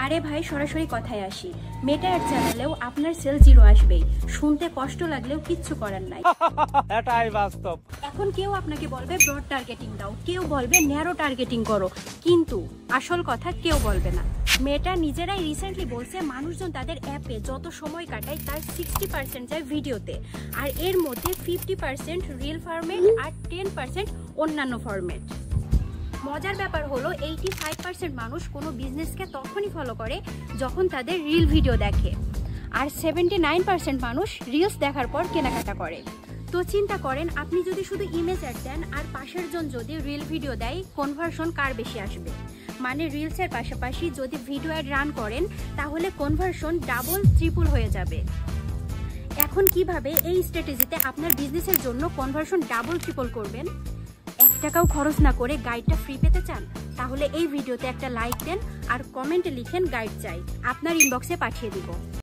আরে ভাই সরাসরি কথায় আসি, মেটা অ্যাড চ্যানেলেও আপনার সেল জিরো আসবেই। শুনতে কষ্ট লাগলেও কিচ্ছু করার নাই, এটাই বাস্তব। এখন কেউ আপনাকে বলবে ব্রড টার্গেটিং দাও, কেউ বলবে ন্যারো টার্গেটিং করো, কিন্তু আসল কথা কেউ বলবে না। মেটা নিজেরাই রিসেন্টলি বলছে মানুষজন তাদের অ্যাপে যত সময় কাটায় তার 60% যায় ভিডিওতে, আর এর মধ্যে 50% রিল ফরম্যাট আর 10% অন্যান্য ফরম্যাট। মজার ব্যাপার হলো 85% মানুষ কোনো বিজনেসকে তখনই ফলো করে যখন তাদের রিল ভিডিও দেখে, আর 79% মানুষ রিলস দেখার পর কেনাকাটা করে। তো চিন্তা করেন, আপনি যদি শুধু ইমেজ অ্যাড দেন আর পাশের জন যদি রিল ভিডিও দেয়, কনভার্সন কার বেশি আসবে? মানে রিলসের পাশাপাশি যদি ভিডিও অ্যাড রান করেন তাহলে কনভার্সন ডাবল ট্রিপল হয়ে যাবে। এখন কিভাবে এই স্ট্র্যাটেজিতে আপনার বিজনেসের জন্য কনভার্সন ডাবল ট্রিপল করবেন? 1 টাকাও খরচ না করে গাইডটা ফ্রি পেতে চান? তাহলে এই ভিডিওতে একটা লাইক দেন আর কমেন্টে লিখেন গাইড চাই, আপনার ইনবক্সে পাঠিয়ে দিব।